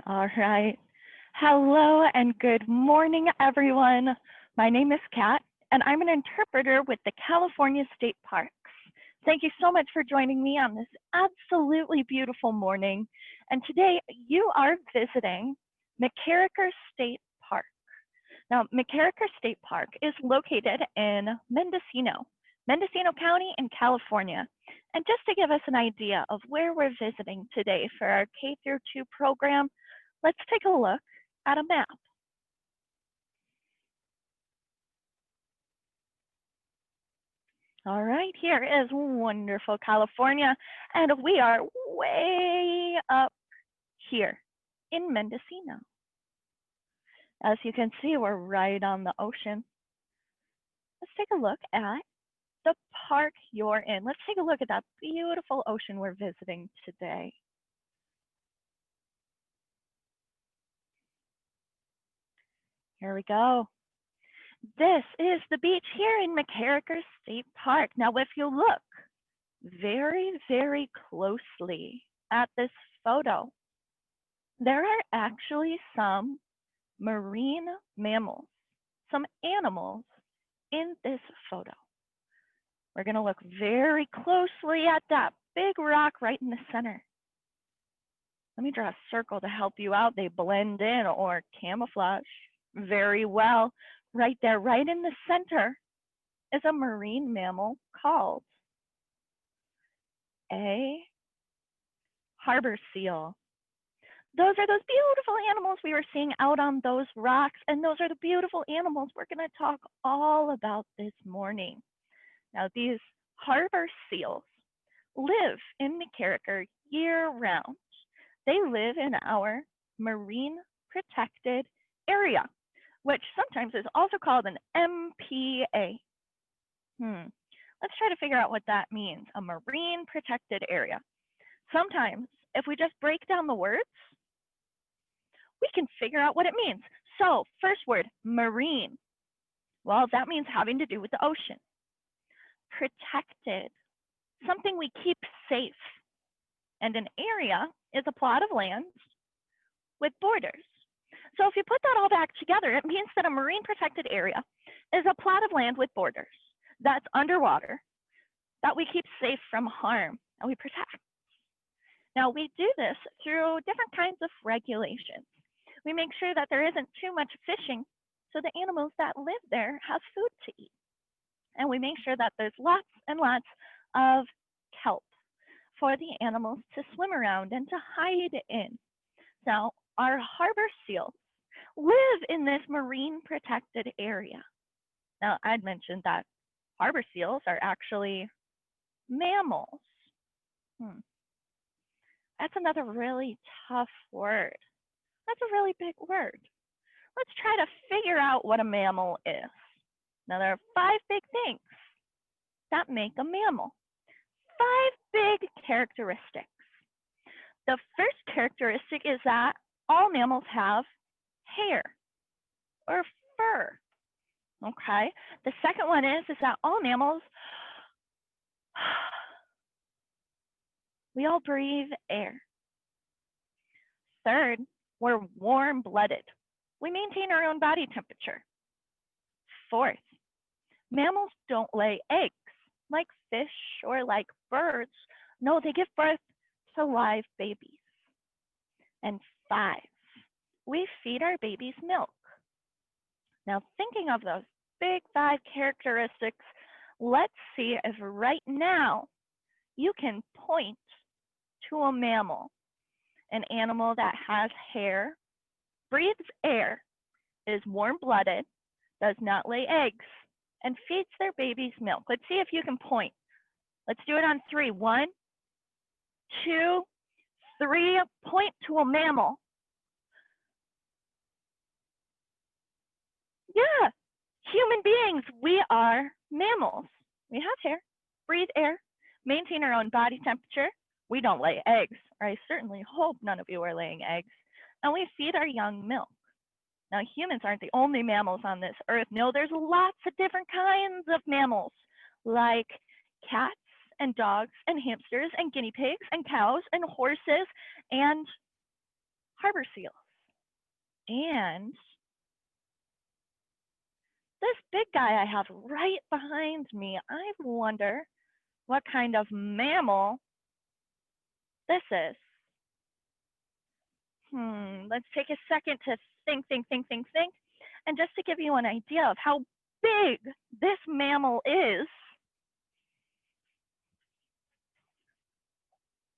All right. Hello and good morning, everyone. My name is Kat, and I'm an interpreter with the California State Parks. Thank you so much for joining me on this absolutely beautiful morning. And today you are visiting MacKerricher State Park. Now, MacKerricher State Park is located in Mendocino County in California. And just to give us an idea of where we're visiting today for our K through 2 program, let's take a look at a map. All right, here is wonderful California, and we are way up here in Mendocino. As you can see, we're right on the ocean. Let's take a look at the park you're in. Let's take a look at that beautiful ocean we're visiting today. Here we go. This is the beach here in MacKerricher State Park. Now, if you look very, very closely at this photo, there are actually some marine mammals, some animals in this photo. We're going to look very closely at that big rock right in the center. Let me draw a circle to help you out. They blend in or camouflage very well. Right there, right in the center, is a marine mammal called a harbor seal. Those are those beautiful animals we were seeing out on those rocks, and those are the beautiful animals we're going to talk all about this morning. Now, these harbor seals live in MacKerricher year-round. They live in our marine protected area, which sometimes is also called an MPA. Let's try to figure out what that means, a marine protected area. Sometimes, if we just break down the words, we can figure out what it means. So, first word, marine. Well, that means having to do with the ocean. Protected, something we keep safe. And an area is a plot of land with borders. So if you put that all back together, it means that a marine protected area is a plot of land with borders that's underwater, that we keep safe from harm and we protect. Now, we do this through different kinds of regulations. We make sure that there isn't too much fishing so the animals that live there have food to eat. And we make sure that there's lots and lots of kelp for the animals to swim around and to hide in. Now, our harbor seals live in this marine protected area. Now, I'd mentioned that harbor seals are actually mammals. That's another really tough word. That's a really big word. Let's try to figure out what a mammal is. Now, there are 5 big things that make a mammal. 5 big characteristics. The first characteristic is that all mammals have hair or fur. Okay. The second one is that all mammals, we all breathe air. Third, we're warm-blooded. We maintain our own body temperature. Fourth, mammals don't lay eggs like fish or like birds. No, they give birth to live babies. And 5, we feed our babies milk. Now, thinking of those big 5 characteristics, let's see if right now you can point to a mammal, an animal that has hair, breathes air, is warm-blooded, does not lay eggs, and feeds their babies milk. Let's see if you can point. Let's do it on 3. 1, 2, 3. Point to a mammal. Yeah, human beings, we are mammals. We have hair, breathe air, maintain our own body temperature. We don't lay eggs, or I certainly hope none of you are laying eggs. And we feed our young milk. Now, humans aren't the only mammals on this earth. No, there's lots of different kinds of mammals, like cats and dogs and hamsters and guinea pigs and cows and horses and harbor seals. And this big guy I have right behind me, I wonder what kind of mammal this is. Let's take a second to think. And just to give you an idea of how big this mammal is.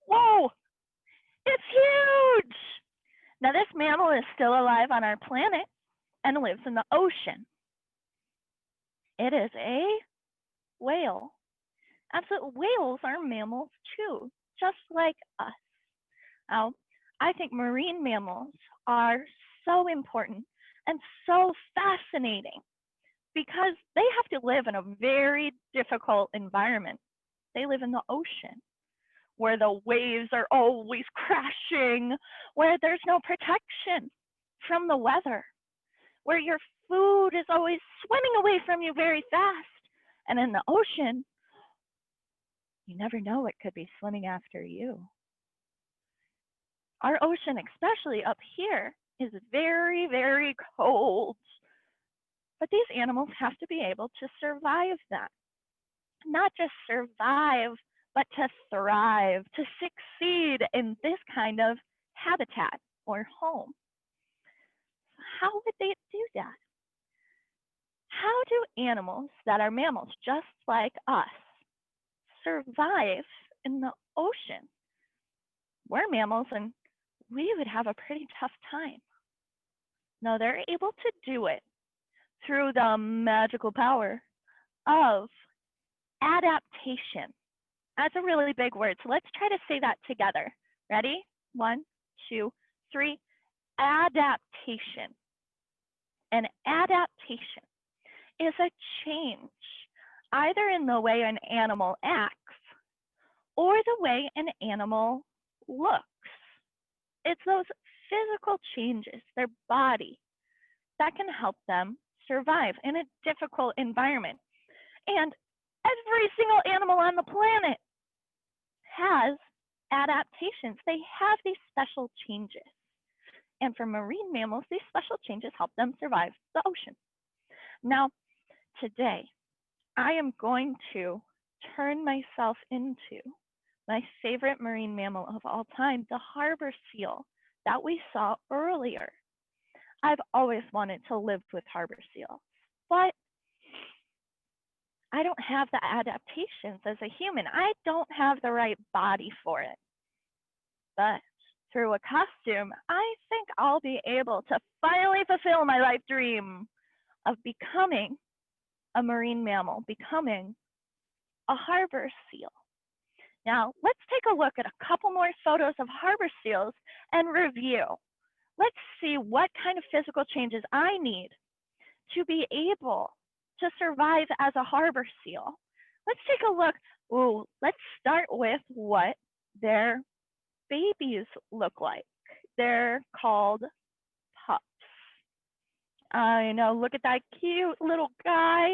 Whoa, it's huge. Now this mammal is still alive on our planet and lives in the ocean. It is a whale. Absolute whales are mammals too, just like us. Now, I think marine mammals are so important and so fascinating because they have to live in a very difficult environment. They live in the ocean where the waves are always crashing, where there's no protection from the weather, where your food is always swimming away from you very fast. And in the ocean, you never know what could be swimming after you. Our ocean, especially up here, is very, very cold. But these animals have to be able to survive that. Not just survive, but to thrive, to succeed in this kind of habitat or home. How would they do that? How do animals that are mammals, just like us, survive in the ocean? We're mammals and we would have a pretty tough time. No, they're able to do it through the magical power of adaptation. That's a really big word, so let's try to say that together. Ready? 1, 2, 3. Adaptation. An adaptation is a change either in the way an animal acts or the way an animal looks. It's those physical changes, their body, that can help them survive in a difficult environment. And every single animal on the planet has adaptations. They have these special changes. And for marine mammals, these special changes help them survive the ocean. Now, today, I am going to turn myself into my favorite marine mammal of all time, the harbor seal that we saw earlier. I've always wanted to live with harbor seals, but I don't have the adaptations as a human. I don't have the right body for it. But through a costume, I think I'll be able to finally fulfill my life dream of becoming a marine mammal, becoming a harbor seal. Now, let's take a look at a couple more photos of harbor seals and review. Let's see what kind of physical changes I need to be able to survive as a harbor seal. Let's take a look. Ooh, let's start with what their babies look like. They're called pups. I know, look at that cute little guy.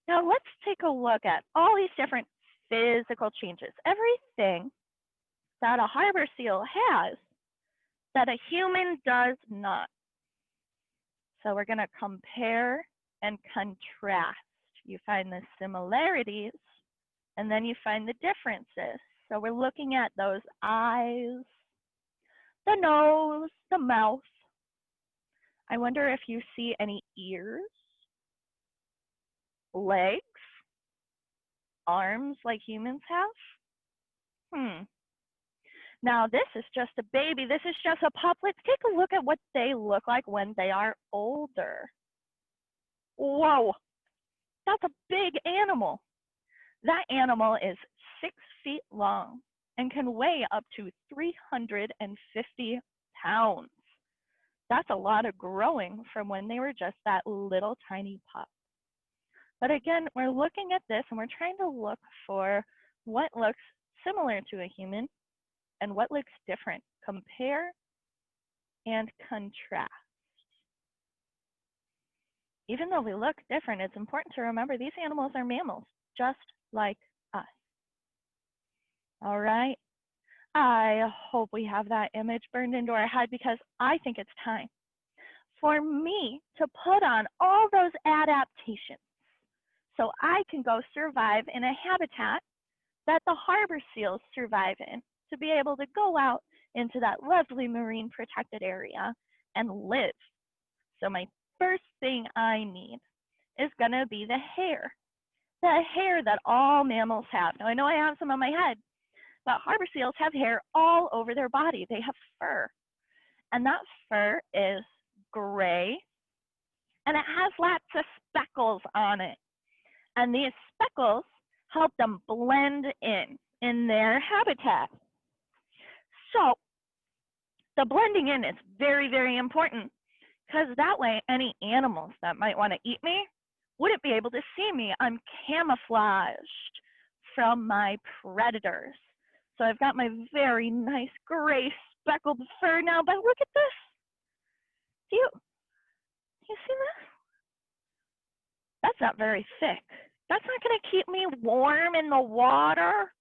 Now let's take a look at all these different physical changes. Everything that a harbor seal has that a human does not. So we're going to compare and contrast. You find the similarities and then you find the differences. So we're looking at those eyes, the nose, the mouth. I wonder if you see any ears, legs, arms like humans have. Now this is just a baby. This is just a pup. Let's take a look at what they look like when they are older. Whoa, that's a big animal. That animal is 6 feet long and can weigh up to 350 pounds. That's a lot of growing from when they were just that little tiny pup. But again, we're looking at this and we're trying to look for what looks similar to a human and what looks different. Compare and contrast. Even though we look different, it's important to remember these animals are mammals, just like us. All right. I hope we have that image burned into our head because I think it's time for me to put on all those adaptations so I can go survive in a habitat that the harbor seals survive in, to be able to go out into that lovely marine protected area and live. So my first thing I need is gonna be the hair that all mammals have. Now I know I have some on my head, but harbor seals have hair all over their body. They have fur, and that fur is gray, and it has lots of speckles on it. And these speckles help them blend in their habitat. So the blending in is very, very important because that way any animals that might want to eat me wouldn't be able to see me. I'm camouflaged from my predators. So I've got my very nice gray speckled fur now, but look at this. Do you see this? That's not very thick. That's not gonna keep me warm in the water.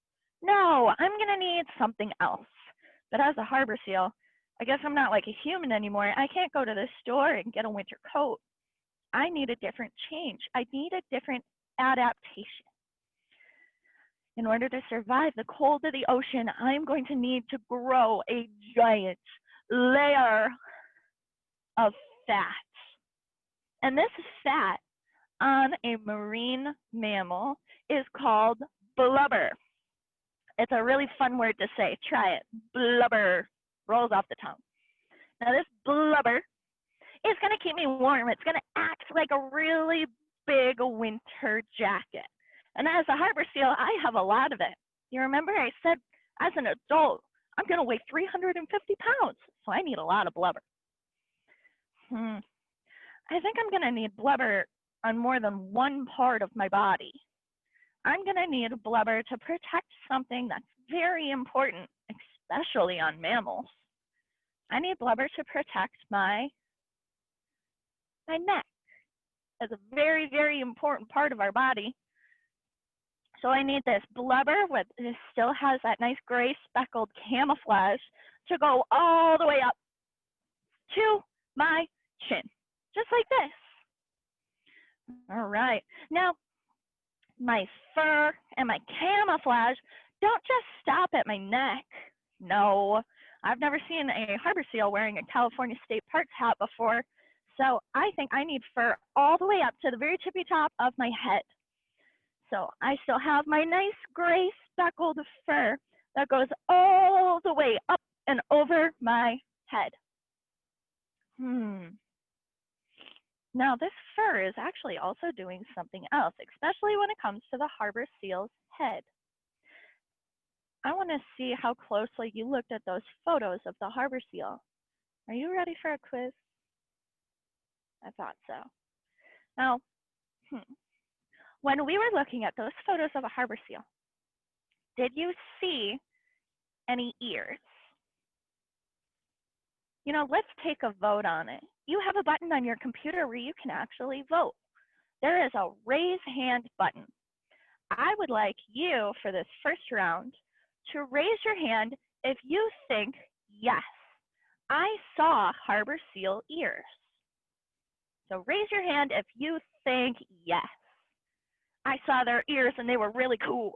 No, I'm gonna need something else. But as a harbor seal, I guess I'm not like a human anymore. I can't go to the store and get a winter coat. I need a different change. I need a different adaptation. In order to survive the cold of the ocean, I'm going to need to grow a giant layer of fat. And this fat on a marine mammal is called blubber. It's a really fun word to say. Try it. Blubber. Rolls off the tongue. Now this blubber is going to keep me warm. It's going to act like a really big winter jacket. And as a harbor seal, I have a lot of it. You remember I said as an adult, I'm going to weigh 350 pounds. So I need a lot of blubber. I think I'm going to need blubber on more than one part of my body. I'm going to need blubber to protect something that's very important, especially on mammals. I need blubber to protect my neck. That's a very, very important part of our body. So I need this blubber, with it still has that nice gray speckled camouflage, to go all the way up to my chin, just like this. All right. Now, my fur and my camouflage don't just stop at my neck. No, I've never seen a harbor seal wearing a California State Parks hat before. So I think I need fur all the way up to the very tippy top of my head. So I still have my nice gray speckled fur that goes all the way up and over my head. Now this fur is actually also doing something else, especially when it comes to the harbor seal's head. I want to see how closely you looked at those photos of the harbor seal. Are you ready for a quiz? I thought so. Now, when we were looking at those photos of a harbor seal, did you see any ears? You know, let's take a vote on it. You have a button on your computer where you can actually vote. There is a raise hand button. I would like you, for this first round, to raise your hand if you think, yes, I saw harbor seal ears. So raise your hand if you think, yes, I saw their ears and they were really cool.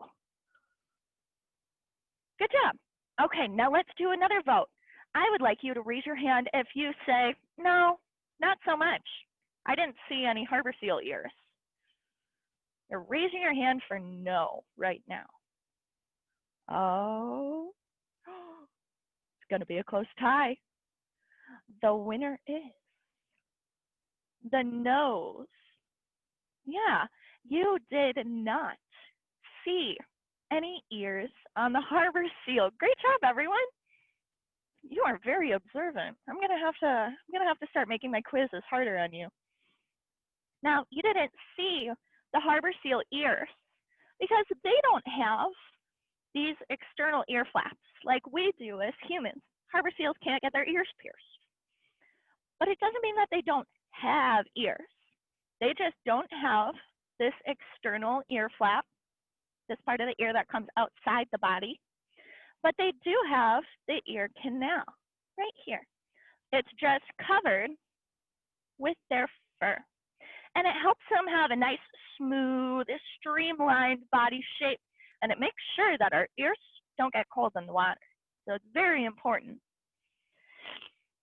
Good job. Okay, now let's do another vote. I would like you to raise your hand if you say, no, not so much. I didn't see any harbor seal ears. You're raising your hand for no right now. Oh, it's going to be a close tie. The winner is the nose. Yeah, you did not see any ears on the harbor seal. Great job, everyone. You are very observant. I'm gonna have to start making my quizzes harder on you. Now, you didn't see the harbor seal ears because they don't have these external ear flaps like we do as humans. Harbor seals can't get their ears pierced. But it doesn't mean that they don't have ears. They just don't have this external ear flap, this part of the ear that comes outside the body, but they do have the ear canal right here. It's just covered with their fur. And it helps them have a nice, smooth, streamlined body shape. And it makes sure that our ears don't get cold in the water. So it's very important.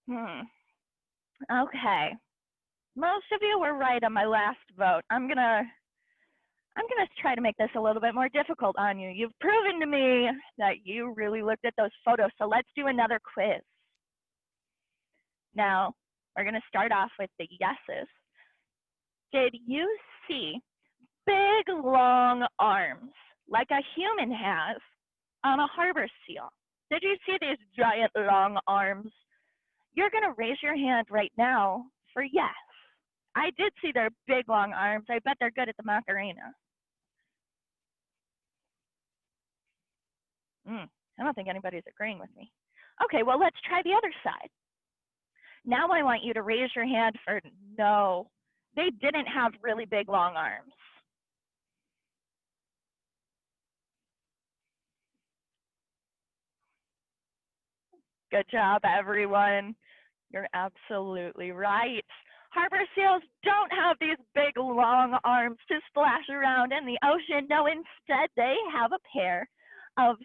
Okay. Most of you were right on my last vote. I'm gonna try to make this a little bit more difficult on you. You've proven to me that you really looked at those photos, so let's do another quiz. Now, we're gonna start off with the yeses. Did you see big, long arms like a human has on a harbor seal? Did you see these giant, long arms? You're gonna raise your hand right now for yes. I did see their big, long arms. I bet they're good at the Macarena. I don't think anybody's agreeing with me. Okay, well, let's try the other side. Now I want you to raise your hand for no. They didn't have really big, long arms. Good job, everyone. You're absolutely right. Harbor seals don't have these big, long arms to splash around in the ocean. No, instead, they have a pair of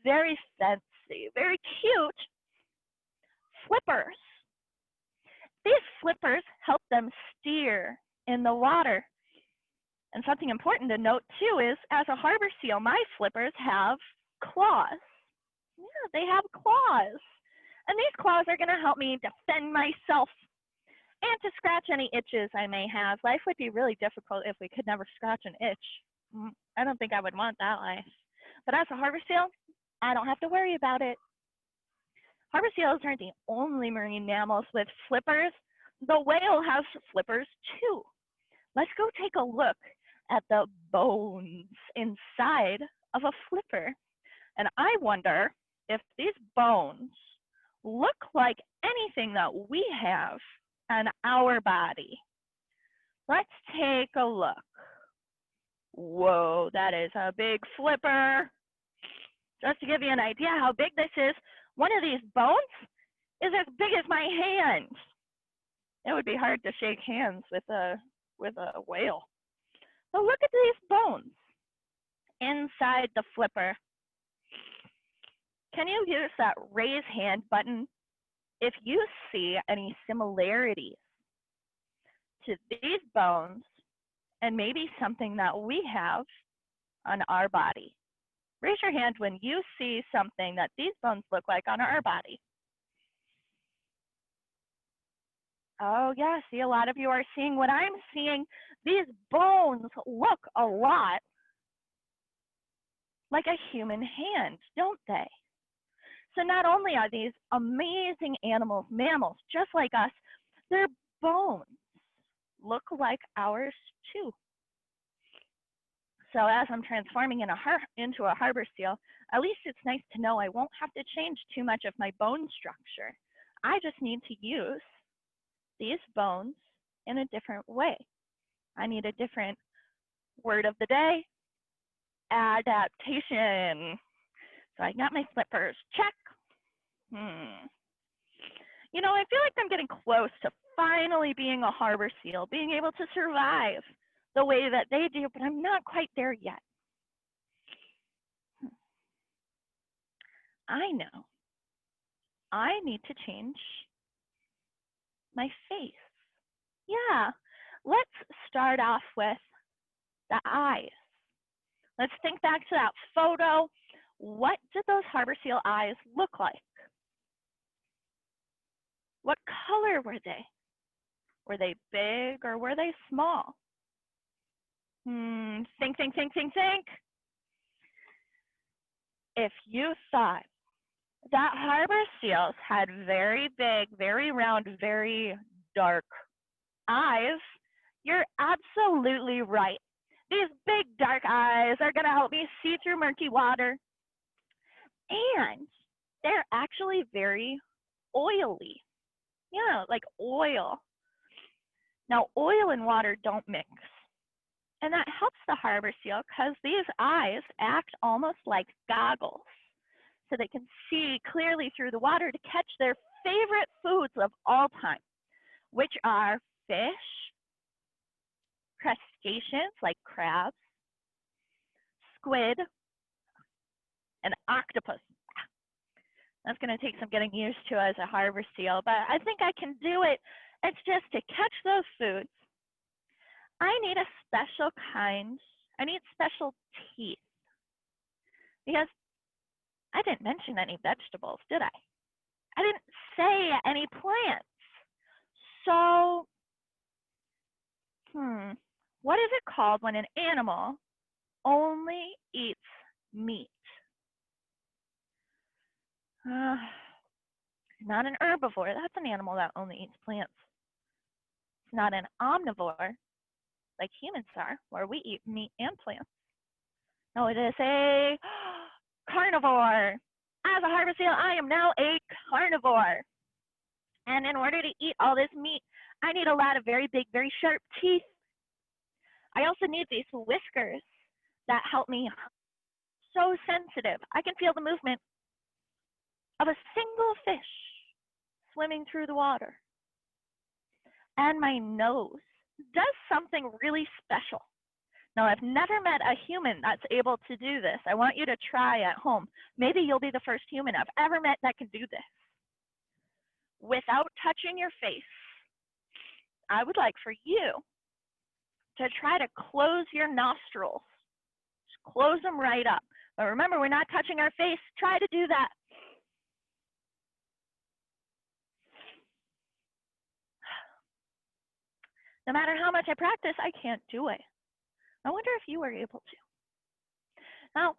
very fancy, very cute flippers. These flippers help them steer in the water. And something important to note too is, as a harbor seal, my flippers have claws. Yeah, they have claws. And these claws are gonna help me defend myself and to scratch any itches I may have. Life would be really difficult if we could never scratch an itch. I don't think I would want that life. But as a harbor seal, I don't have to worry about it. Harbor seals aren't the only marine mammals with flippers. The whale has flippers too. Let's go take a look at the bones inside of a flipper. And I wonder if these bones look like anything that we have on our body. Let's take a look. Whoa, that is a big flipper. Just to give you an idea how big this is, one of these bones is as big as my hand. It would be hard to shake hands with a whale. But look at these bones inside the flipper. Can you use that raise hand button if you see any similarities to these bones and maybe something that we have on our body? Raise your hand when you see something that these bones look like on our body. Oh yeah, see, a lot of you are seeing what I'm seeing. These bones look a lot like a human hand, don't they? So not only are these amazing animals, mammals, just like us, their bones look like ours too. So as I'm transforming into a harbor seal, at least it's nice to know I won't have to change too much of my bone structure. I just need to use these bones in a different way. I need a different word of the day, adaptation. So I got my flippers, check. You know, I feel like I'm getting close to finally being a harbor seal, being able to survive the way that they do, but I'm not quite there yet. I know. I need to change my face. Yeah, let's start off with the eyes. Let's think back to that photo. What did those harbor seal eyes look like? What color were they? Were they big or were they small? Think. If you thought that harbor seals had very big, very round, very dark eyes, you're absolutely right. These big dark eyes are going to help me see through murky water. And they're actually very oily. Yeah, like oil. Now, oil and water don't mix. And that helps the harbor seal because these eyes act almost like goggles. so they can see clearly through the water to catch their favorite foods of all time, which are fish, crustaceans like crabs, squid, and octopus. That's going to take some getting used to as a harbor seal, but I think I can do it. It's just to catch those foods. I need a special kind. I need special teeth because I didn't mention any vegetables, did I? I didn't say any plants. So, what is it called when an animal only eats meat? Not an herbivore. That's an animal that only eats plants. It's not an omnivore like humans are, where we eat meat and plants. No, it is a carnivore. As a harbor seal, I am now a carnivore. And in order to eat all this meat, I need a lot of very big, very sharp teeth. I also need these whiskers that help me. So sensitive. I can feel the movement of a single fish swimming through the water. And my nose does something really special. Now, I've never met a human that's able to do this. I want you to try at home. Maybe you'll be the first human I've ever met that can do this. Without touching your face, I would like for you to try to close your nostrils. Just close them right up. But remember, we're not touching our face. Try to do that. No matter how much I practice, I can't do it. I wonder if you were able to. Now,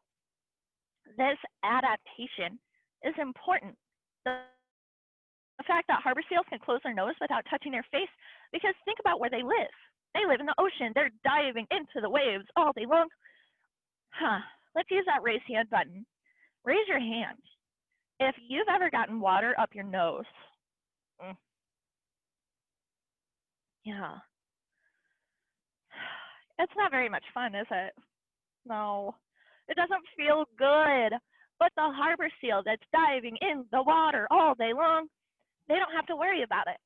this adaptation is important. The fact that harbor seals can close their nose without touching their face, because think about where they live. They live in the ocean. They're diving into the waves all day long. Let's use that raise hand button. Raise your hand if you've ever gotten water up your nose. Yeah. It's not very much fun, is it? No, it doesn't feel good. But the harbor seal that's diving in the water all day long, they don't have to worry about it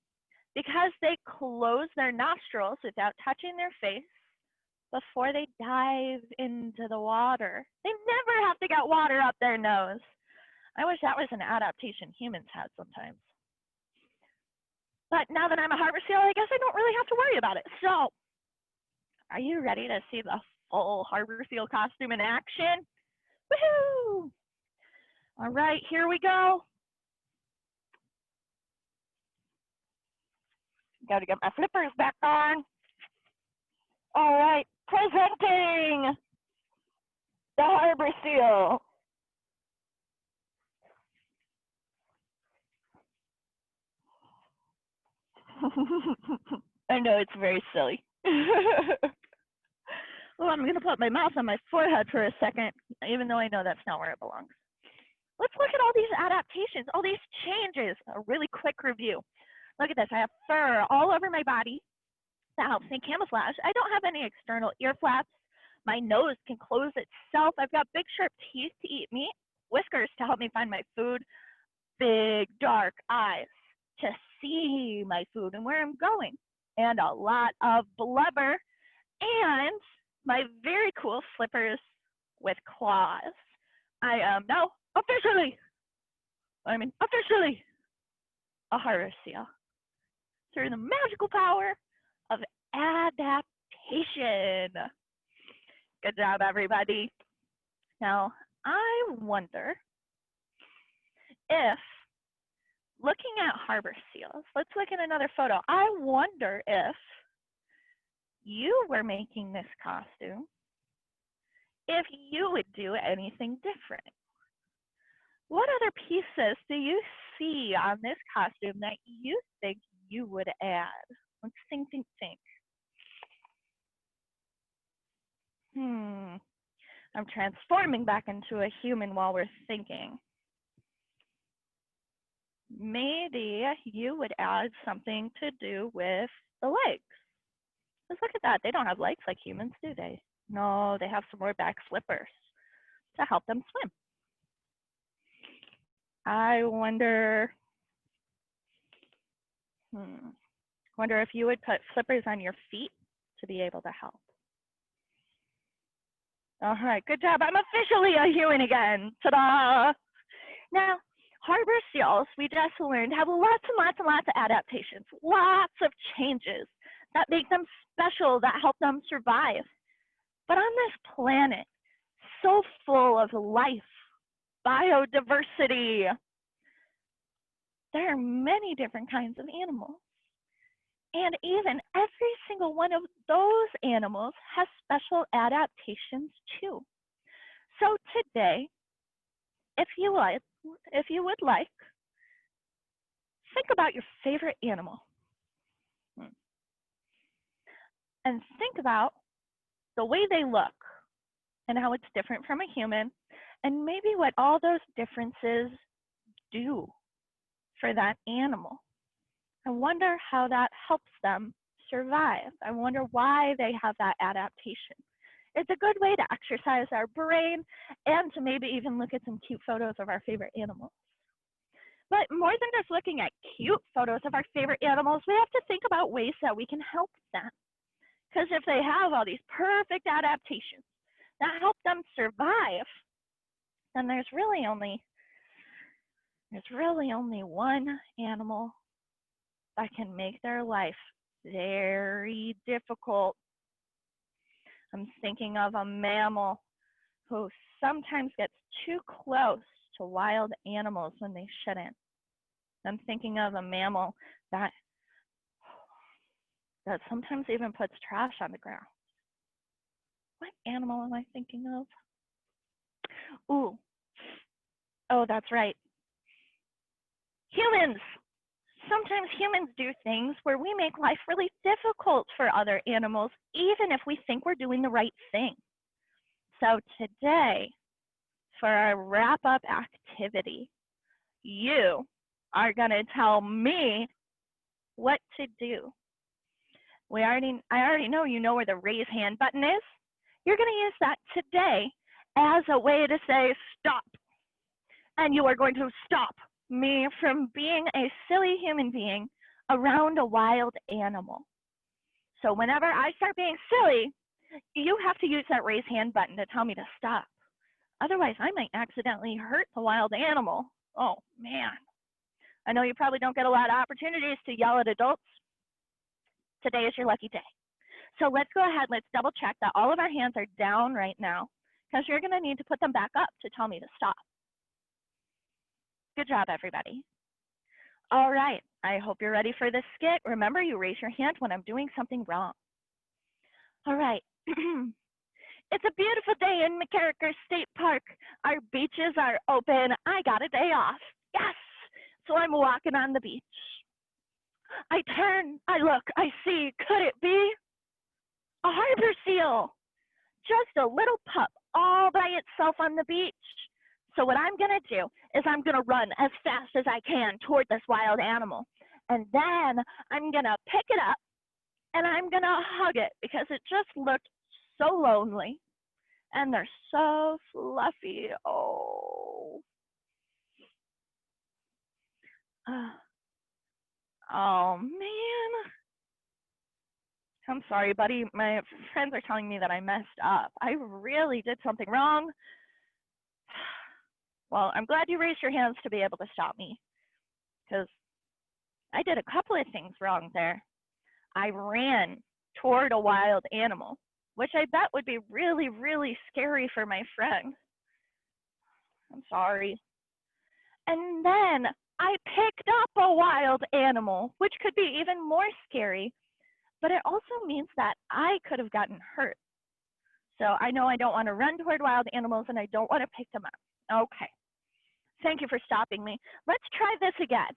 because they close their nostrils without touching their face before they dive into the water. They never have to get water up their nose. I wish that was an adaptation humans had sometimes. But now that I'm a harbor seal, I guess I don't really have to worry about it. So, are you ready to see the full harbor seal costume in action? Woohoo! All right, here we go. Got to get my flippers back on. All right, presenting the harbor seal. I know it's very silly. Well, I'm going to put my mouth on my forehead for a second, even though I know that's not where it belongs. Let's look at all these adaptations, all these changes. A really quick review. Look at this. I have fur all over my body that helps me camouflage. I don't have any external ear flaps. My nose can close itself. I've got big, sharp teeth to eat meat, whiskers to help me find my food, big, dark eyes to see my food and where I'm going, and a lot of blubber, and my very cool slippers with claws. I am now officially a harbor seal through the magical power of adaptation. Good job, everybody. Now, I wonder if, looking at harbor seals, let's look at another photo. I wonder if you were making this costume, if you would do anything different. What other pieces do you see on this costume that you think you would add? Let's think. I'm transforming back into a human while we're thinking. Maybe you would add something to do with the legs. Let's look at that. They don't have legs like humans, do they? No, they have some more back flippers to help them swim. I wonder if you would put flippers on your feet to be able to help. All right, good job. I'm officially a human again. Ta-da! Now, harbor seals, we just learned, have lots and lots and lots of adaptations, lots of changes that make them special, that help them survive. But on this planet, so full of life, biodiversity, there are many different kinds of animals. And even every single one of those animals has special adaptations too. So today, if you would like, think about your favorite animal. And think about the way they look and how it's different from a human, and maybe what all those differences do for that animal. I wonder how that helps them survive. I wonder why they have that adaptation. It's a good way to exercise our brain and to maybe even look at some cute photos of our favorite animals. But more than just looking at cute photos of our favorite animals, we have to think about ways that we can help them. Because if they have all these perfect adaptations that help them survive, then there's really only one animal that can make their life very difficult. I'm thinking of a mammal who sometimes gets too close to wild animals when they shouldn't. I'm thinking of a mammal that sometimes even puts trash on the ground. What animal am I thinking of? Oh, that's right. Humans. Sometimes humans do things where we make life really difficult for other animals, even if we think we're doing the right thing. So today, for our wrap-up activity, you are going to tell me what to do. I already know you know where the raise hand button is. You're going to use that today as a way to say stop. And you are going to stop me from being a silly human being around a wild animal. So whenever I start being silly, you have to use that raise hand button to tell me to stop. Otherwise, I might accidentally hurt the wild animal. Oh, man. I know you probably don't get a lot of opportunities to yell at adults. Today is your lucky day. So let's go ahead, let's double check that all of our hands are down right now, because you're going to need to put them back up to tell me to stop. Good job, everybody. All right, I hope you're ready for this skit. Remember, you raise your hand when I'm doing something wrong. All right. It's a beautiful day in MacKerricher State Park. Our beaches are open. I got a day off. Yes! So I'm walking on the beach. I turn, I look, I see. Could it be a harbor seal? Just a little pup all by itself on the beach. So what I'm going to do is I'm going to run as fast as I can toward this wild animal. And then I'm going to pick it up and I'm going to hug it because it just looked so lonely. And they're so fluffy. Oh. Oh, man. I'm sorry, buddy. My friends are telling me that I messed up. I really did something wrong. Well, I'm glad you raised your hands to be able to stop me, because I did a couple of things wrong there. I ran toward a wild animal, which I bet would be really, really scary for my friend. I'm sorry. And then I picked up a wild animal, which could be even more scary, but it also means that I could have gotten hurt. So I know I don't want to run toward wild animals and I don't want to pick them up. Okay. Thank you for stopping me. Let's try this again.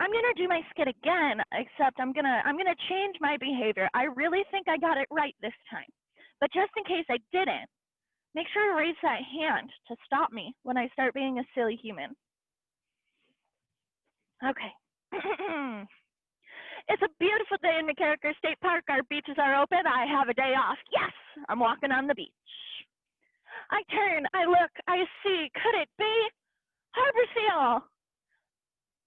I'm gonna do my skit again, except I'm gonna change my behavior. I really think I got it right this time. But just in case I didn't, make sure to raise that hand to stop me when I start being a silly human. Okay. It's a beautiful day in MacKerricher State Park. Our beaches are open. I have a day off. Yes, I'm walking on the beach. I turn, I look, I see. Could it be harbor seal.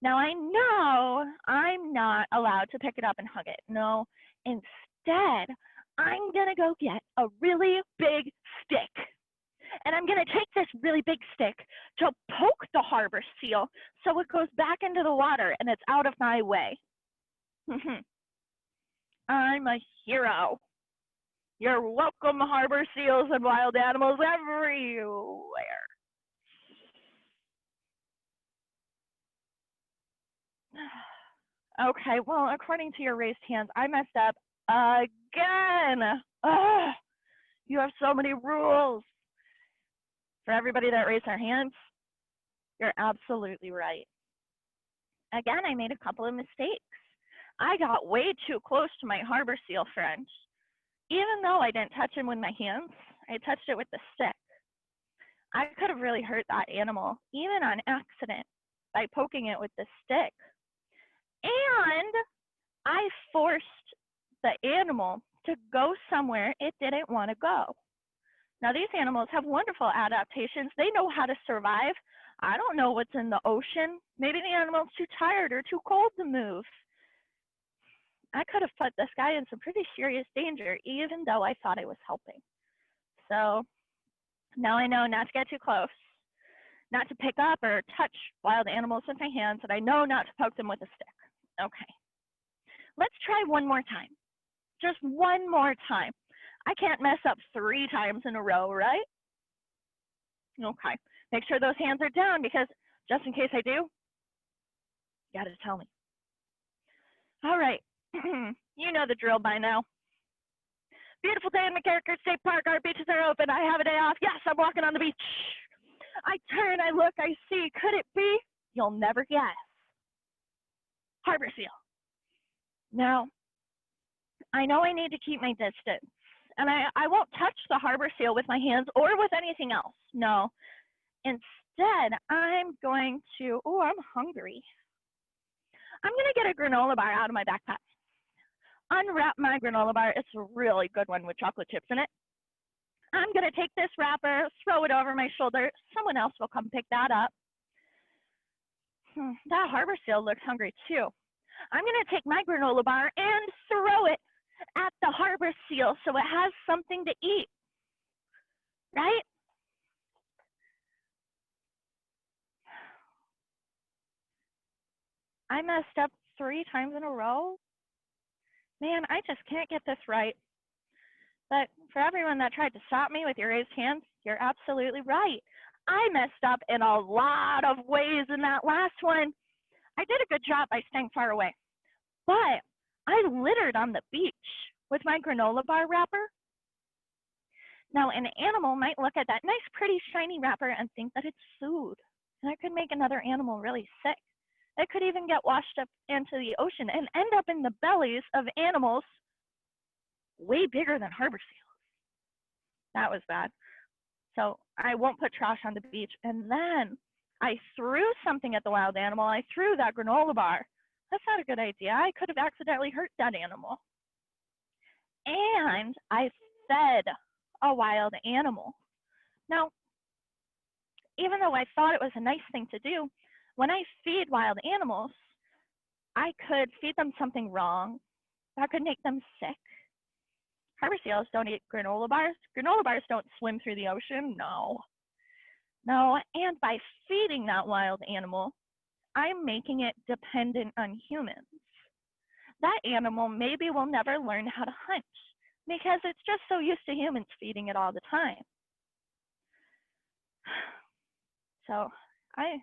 Now I know I'm not allowed to pick it up and hug it. No, instead, I'm gonna go get a really big stick. And I'm gonna take this really big stick to poke the harbor seal so it goes back into the water and it's out of my way. I'm a hero. You're welcome, harbor seals and wild animals everywhere. Okay, well, according to your raised hands, I messed up again. Ugh, you have so many rules. For everybody that raised their hands, you're absolutely right. Again, I made a couple of mistakes. I got way too close to my harbor seal friend. Even though I didn't touch him with my hands, I touched it with the stick. I could have really hurt that animal, even on accident, by poking it with the stick. And I forced the animal to go somewhere it didn't want to go. Now, these animals have wonderful adaptations. They know how to survive. I don't know what's in the ocean. Maybe the animal's too tired or too cold to move. I could have put this guy in some pretty serious danger, even though I thought I was helping. So now I know not to get too close, not to pick up or touch wild animals with my hands, and I know not to poke them with a stick. Okay, let's try one more time. Just one more time. I can't mess up 3 times in a row, right? Okay, make sure those hands are down because just in case I do, you gotta tell me. All right, you know the drill by now. Beautiful day in MacKerricher State Park. Our beaches are open. I have a day off. Yes, I'm walking on the beach. I turn, I look, I see. Could it be? You'll never guess. Harbor seal. Now, I know I need to keep my distance. And I won't touch the harbor seal with my hands or with anything else. No. Instead, I'm going to, oh, I'm hungry. I'm going to get a granola bar out of my backpack. Unwrap my granola bar. It's a really good one with chocolate chips in it. I'm going to take this wrapper, throw it over my shoulder. Someone else will come pick that up. That harbor seal looks hungry too. I'm going to take my granola bar and throw it at the harbor seal so it has something to eat, right? I messed up 3 times in a row. Man, I just can't get this right. But for everyone that tried to stop me with your raised hands, you're absolutely right. I messed up in a lot of ways in that last one. I did a good job by staying far away, but I littered on the beach with my granola bar wrapper. Now, an animal might look at that nice, pretty, shiny wrapper and think that it's food, and it could make another animal really sick. It could even get washed up into the ocean and end up in the bellies of animals way bigger than harbor seals. That was bad. So I won't put trash on the beach. And then I threw something at the wild animal. I threw that granola bar. That's not a good idea. I could have accidentally hurt that animal. And I fed a wild animal. Now, even though I thought it was a nice thing to do, when I feed wild animals, I could feed them something wrong that could make them sick. Harbor seals don't eat granola bars. Granola bars don't swim through the ocean. No. And by feeding that wild animal, I'm making it dependent on humans. That animal maybe will never learn how to hunt because it's just so used to humans feeding it all the time. So I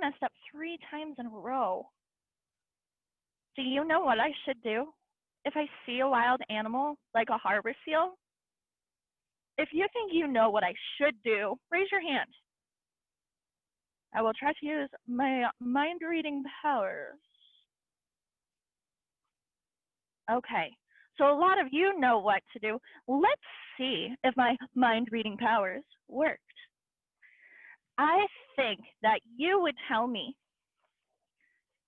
messed up 3 times in a row. Do you know what I should do if I see a wild animal like a harbor seal? If you think you know what I should do, raise your hand. I will try to use my mind-reading powers. Okay, so a lot of you know what to do. Let's see if my mind-reading powers worked. I think that you would tell me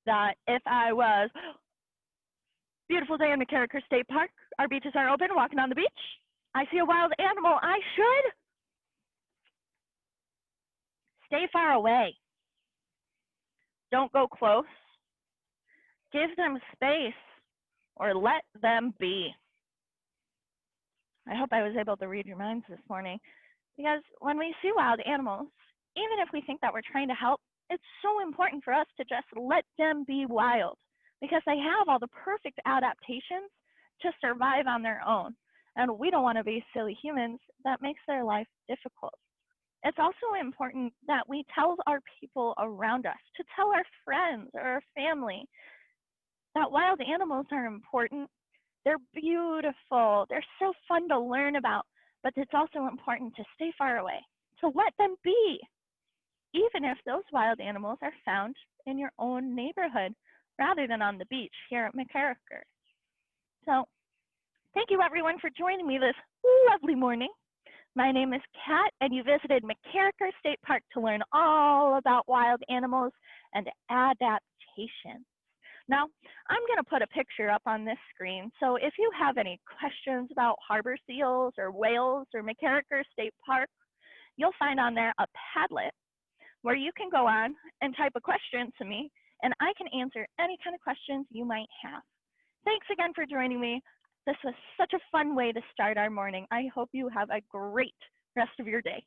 that if I was, beautiful day in MacKerricher State Park, our beaches are open, walking on the beach, I see a wild animal, I should stay far away. Don't go close. Give them space or let them be. I hope I was able to read your minds this morning, because when we see wild animals, even if we think that we're trying to help, it's so important for us to just let them be wild, because they have all the perfect adaptations to survive on their own. And we don't want to be silly humans that makes their life difficult. It's also important that we tell our people around us, to tell our friends or our family, that wild animals are important. They're beautiful. They're so fun to learn about, but it's also important to stay far away, to let them be, even if those wild animals are found in your own neighborhood rather than on the beach here at MacKerricher. So thank you everyone for joining me this lovely morning. My name is Kat, and you visited MacKerricher State Park to learn all about wild animals and adaptation. Now, I'm going to put a picture up on this screen, so if you have any questions about harbor seals or whales or MacKerricher State Park, you'll find on there a Padlet where you can go on and type a question to me, and I can answer any kind of questions you might have. Thanks again for joining me. This was such a fun way to start our morning. I hope you have a great rest of your day.